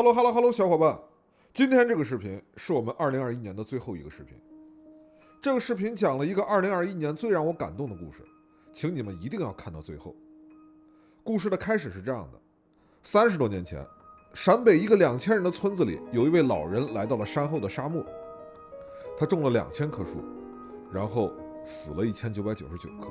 Hello，小伙伴，今天这个视频是我们2021年的最后一个视频。这个视频讲了一个2021年最让我感动的故事，请你们一定要看到最后。故事的开始是这样的：30多年前，陕北一个2000人的村子里，有一位老人来到了山后的沙漠，他种了2000棵树，然后死了1999棵。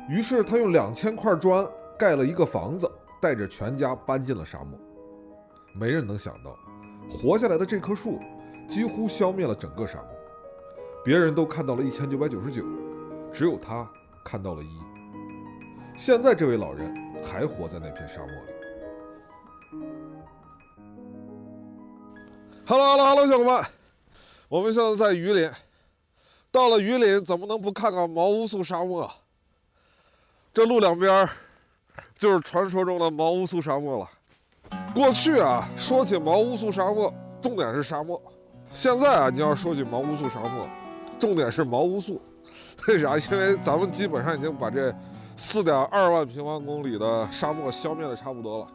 于是他用2000块砖盖了一个房子，带着全家搬进了沙漠。没人能想到，活下来的这棵树几乎消灭了整个沙漠。别人都看到了1999，只有他看到了1。现在这位老人还活在那片沙漠里。Hello， 小伙伴，我们现在在榆林。到了榆林，怎么能不看看毛乌素沙漠？这路两边就是传说中的毛乌素沙漠了。过去啊，说起毛乌素沙漠，重点是沙漠。现在啊，你要说起毛乌素沙漠，重点是毛乌素。为啥？因为咱们基本上已经把这4.2万平方公里的沙漠消灭的差不多了。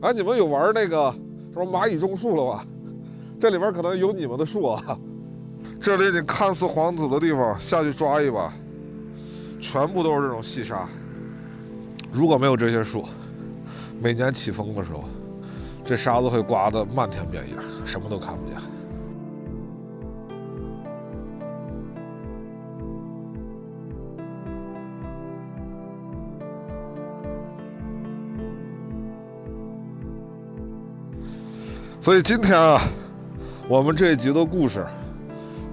哎，你们有玩那个什么蚂蚁种树了吧？这里边可能有你们的树啊。这里你看似黄土的地方，下去抓一把，全部都是这种细沙。如果没有这些树，每年起风的时候，这沙子会刮得漫天遍野，什么都看不见。所以今天啊，我们这一集的故事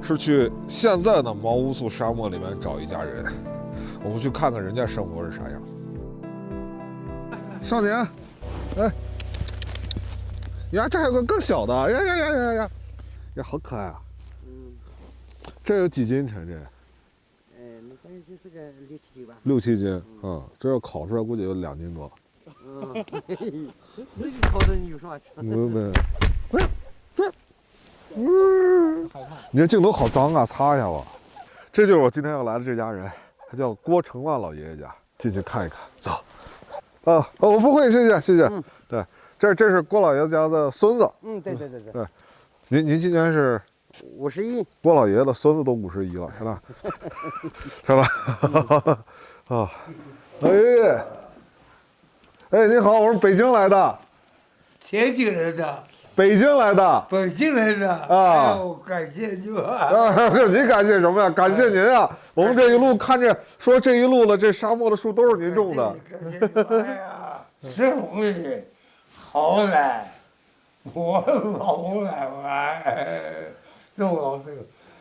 是去现在的毛乌素沙漠里面找一家人，我们去看看人家生活是啥样。少年，哎，呀，这还有个更小的，呀，好可爱啊！这有几斤沉这？那个就是个6、7斤吧。6、7斤，这要烤出来估计有2斤多。那你烤的你有啥吃？你这镜头好脏啊，擦一下吧。这就是我今天要来的这家人，他叫郭成万老爷爷家，进去看一看。走。我不会，谢谢。对，这是郭老爷家的孙子。对。对，您今年是51。郭老爷爷的孙子都51了，是吧？是吧？啊，哎，你好，我是北京来的。天津来的。北京来的，北京来的啊！我感谢你们。你感谢什么呀？感谢您啊！我们这一路看着说这一路了，这沙漠的树都是您种的。感谢你们呀！社会好了，我老了，我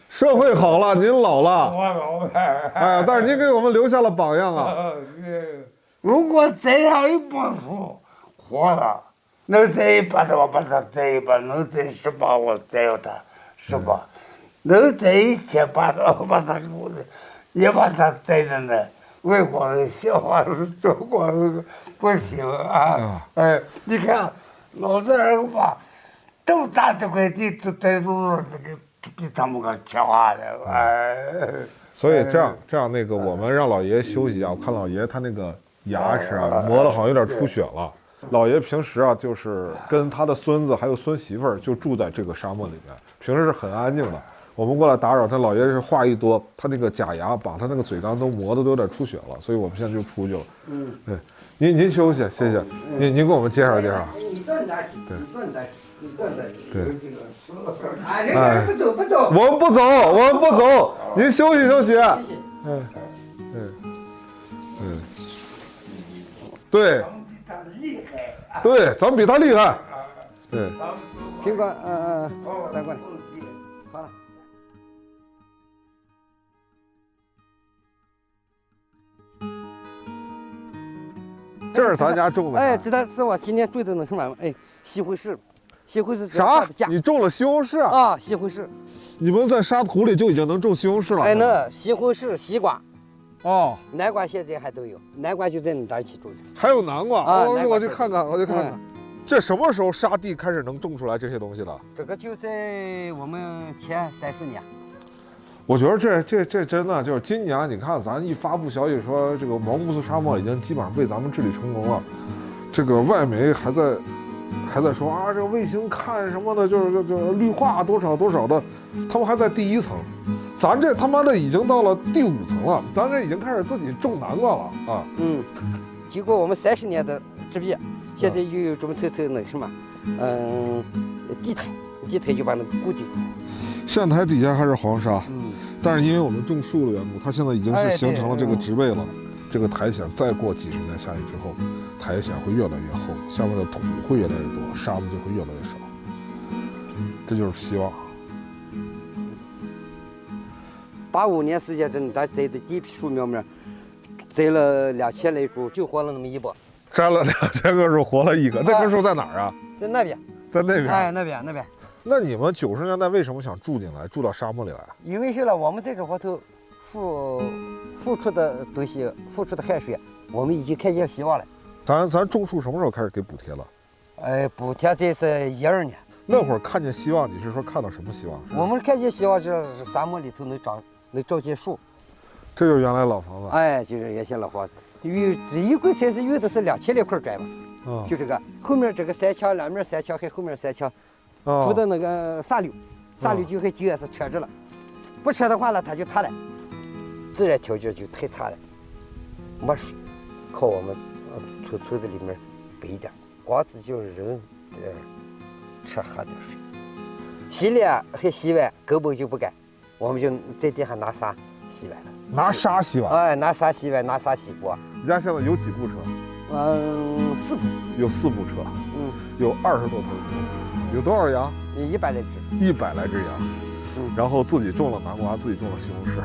社会好了，您老了。我老了。哎，但是您给我们留下了榜样啊！如果栽上一棵树，活了。能栽100的我把它栽100，能栽10把我栽它10把，能栽1800的我把它也把它栽在那。外国人笑话是中国人不行啊！哎，你看老子儿把这么大这块地都栽住了，这个比他们个强了，哎。所以这样那个我们让老爷爷休息啊，我看老爷爷他那个牙齿啊磨得好像有点出血了。老爷平时啊，就是跟他的孙子还有孙媳妇儿就住在这个沙漠里面，平时是很安静的。我们过来打扰他，老爷是话一多，他那个假牙把他那个嘴刚都磨得都有点出血了，所以我们现在就出去了。对，您休息，谢谢。您给我们介绍介绍。你不用担心，你不用担心。对。哎，不走。我们不走，您休息。对。对，咱们比他厉害。对，苹果，再过来。好了。这是咱家种的。哎，这是我今年种的那什么？哎，西红柿。啥？你种了西红柿啊？西红柿。你们在沙土里就已经能种西红柿了？哎，那西红柿、西瓜。哦，南瓜现在还都有，南瓜就在你这儿起种的。还有南瓜，南瓜我去看看，我去看看。这什么时候沙地开始能种出来这些东西的？这个就在我们前3、4年。我觉得这真的就是今年，你看咱一发布消息说这个毛木斯沙漠已经基本上被咱们治理成功了，这个外媒还在说啊，这个卫星看什么的，就是绿化多少多少的，他们还在第1层，咱这他妈的已经到了第5层了，咱这已经开始自己种南瓜了啊。经过我们30年的植被，现在又有这么凑那个什么，地台就把那个固定住。线台底下还是黄沙，但是因为我们种树的缘故，它现在已经是形成了这个植被了。这个苔藓再过几十年下去之后，苔藓会越来越厚，下面的土会越来越多，沙子就会越来越少。这就是希望。85年时间真的，咱栽的第一批树苗苗，栽了2000来株，就活了那么一波。摘了2000个树，活了1个。那棵树在哪儿啊？在那边。在那边。哎，那边。那你们90年代为什么想住进来，住到沙漠里来？因为是了，我们在这后头付出的东西，付出的汗水，我们已经看见希望了。咱种树什么时候开始给补贴了？补贴这是12年。那会儿看见希望，你是说看到什么希望？我们看见希望是沙漠里头能长见树。这就是原来老房子。哎，就是原先老房子，一共才是用的是2000来块砖嘛。就这个后面这个3墙，两面3墙，还后面3墙。铺的那个沙溜就和旧是扯着了，不扯的话呢，它就塌了。自然条件就太差了，没水，靠我们村子里面背一点，光是就是人吃喝点水。洗脸和洗碗根本就不干，我们就在地上拿沙洗碗了。拿沙洗碗？哎，拿沙洗碗，拿沙洗锅。你家现在有几部车？4部。有4部车。有20多头牛，有多少羊？100来只。100来只羊。然后自己种了南瓜，自己种了西红柿。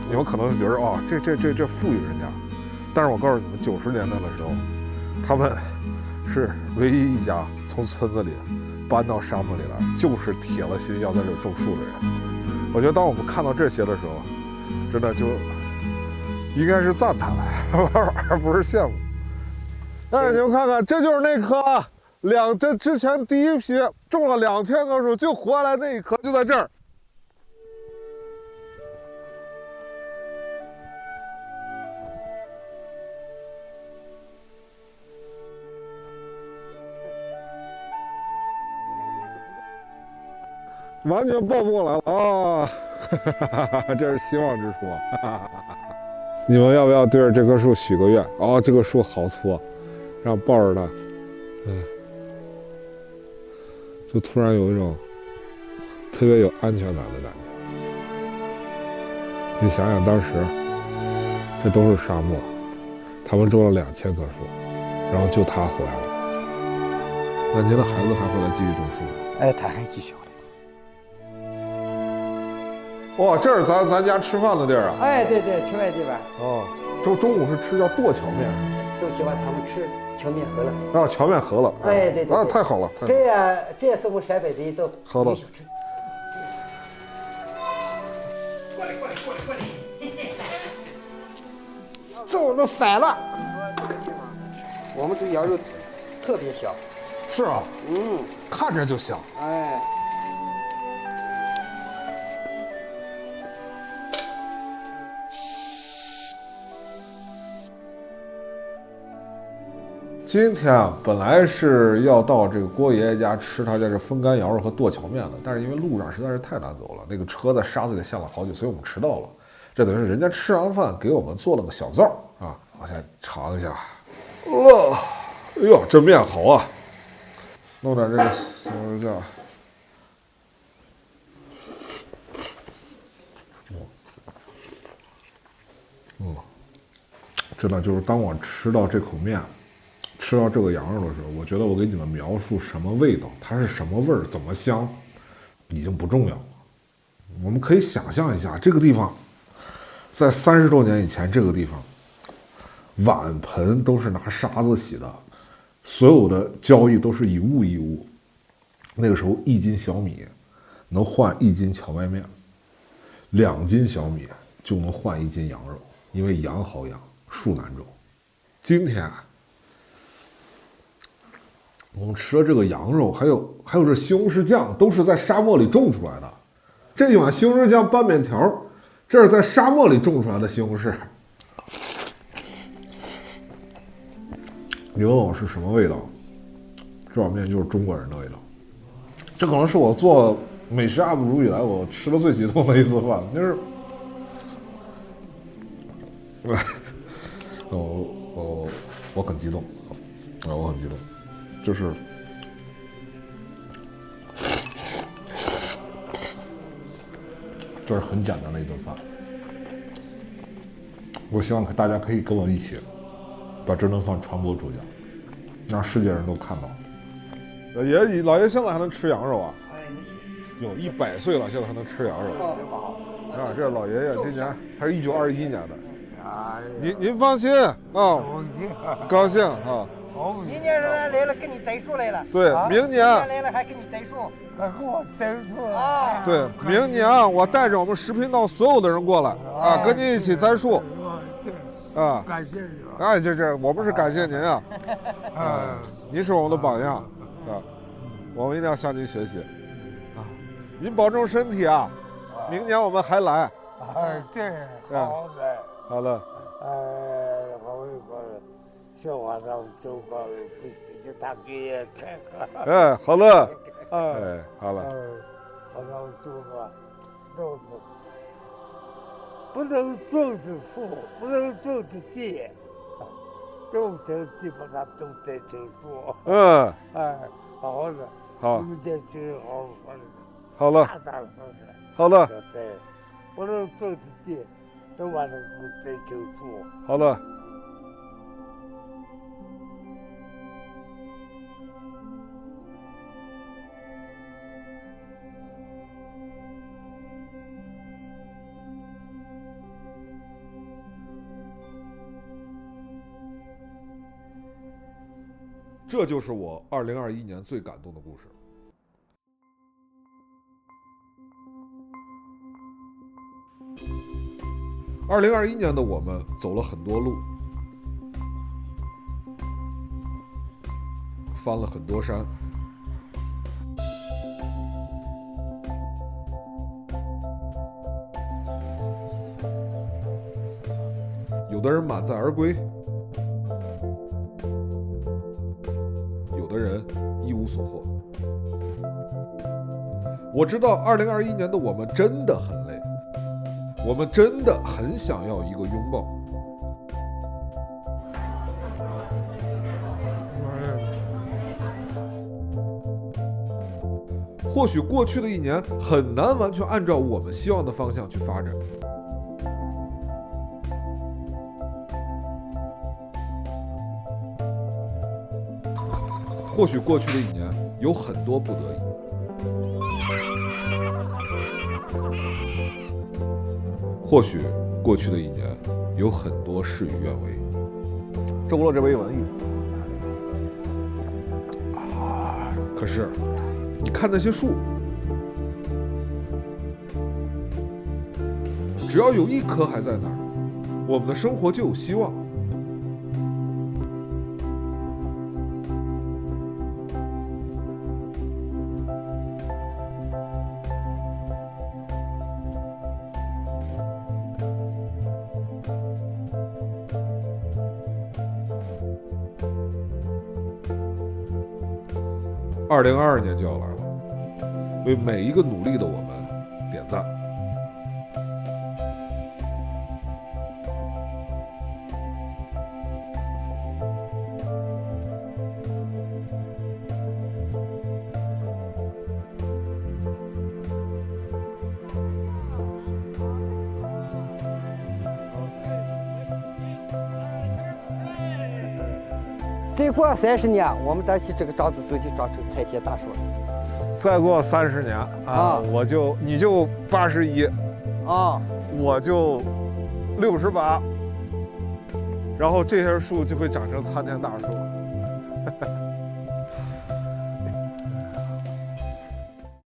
你们可能觉得哦，这富裕人家，但是我告诉你们，90年代的时候，他们是唯一一家从村子里搬到沙漠里来，就是铁了心要在这种树的人。我觉得当我们看到这些的时候，真的就应该是赞叹而不是羡慕。哎，你们看看，这就是那棵这之前第一批种了2000棵树，就活下来那一棵就在这儿。完全抱不过来了啊！这是希望之树。你们要不要对着这棵树许个愿？哦，这个树好粗，让抱着它，就突然有一种特别有安全感的感觉。你想想，当时这都是沙漠，他们种了2000棵树，然后就他活下来了。那您的孩子还会来继续种树吗？哎，他还继续。哇，这是咱家吃饭的地儿啊！哎，对，吃饭地方。哦，中午是吃叫剁荞面。就喜欢他们吃荞面饸饹。啊，荞面饸饹。哎，对。啊，太好了，这也是我们陕北的一道好的小吃。过来！走着反了。我们这羊肉特别香。是啊。看着就香。哎。今天啊，本来是要到这个郭爷爷家吃他家这风干羊肉和剁荞面的，但是因为路上实在是太难走了，那个车在沙子里陷了好久，所以我们迟到了。这等于是人家吃完饭给我们做了个小灶啊，我先尝一下。哎呦，这面好啊！弄点这个小酱。真的就是当我吃到这口面。吃到这个羊肉的时候，我觉得我给你们描述什么味道，它是什么味儿，怎么香，已经不重要了。我们可以想象一下，这个地方，在30多年以前，这个地方，碗盆都是拿沙子洗的，所有的交易都是一物一物。那个时候1斤小米能换1斤荞麦面，2斤小米就能换1斤羊肉。因为羊好养，树难种。今天啊，我们吃的这个羊肉，还有这西红柿酱，都是在沙漠里种出来的。这一碗西红柿酱拌面条，这是在沙漠里种出来的西红柿。你问我是什么味道？这碗面就是中国人的味道。这可能是我做美食 UP 主以来我吃的最激动的一次饭，就是，我很激动，我很激动，就是这是很简单的一顿饭。我希望大家可以跟我一起把这顿饭传播出去，让世界人都看到。老爷现在还能吃羊肉啊？有100岁了，现在还能吃羊肉。啊，这老爷爷今年还是1921年的。您放心啊，高兴啊。明年人来了，给你栽树来了。对，明年来了还给你栽树，还给我栽树啊！对，明年我带着我们食频道所有的人过来啊，跟您一起栽树。啊，感谢你。哎，这，我们是感谢您啊。您是我们的榜样啊，我们一定要向您学习啊。您保重身体啊，明年我们还来。对，好的。好了。好的。小晚上走过来，不行就打给也开个。哎，好了。哎，好了。好了，走吧，走吧。不能种的树，不能种的地，种的地把它都栽成树。哎，好的。好。你们年轻人好好的。好了。大大方的。好了。对，不能种的地，都把它给栽成树。好了。这就是我2021年最感动的故事。2021年的我们走了很多路，翻了很多山，有的人满载而归，有的人一无所获。我知道2021年的我们真的很累，我们真的很想要一个拥抱。或许过去的一年很难完全按照我们希望的方向去发展，或许过去的一年有很多不得已，或许过去的一年有很多事与愿违。周乐这杯文艺啊，可是你看那些树，只要有一棵还在那儿，我们的生活就有希望。2022年就要来了，为每一个努力的我们点赞。再过30年，我们这儿去这个樟子树就长成参天大树了。再过30年啊，你就81啊，我就68，然后这些树就会长成参天大树。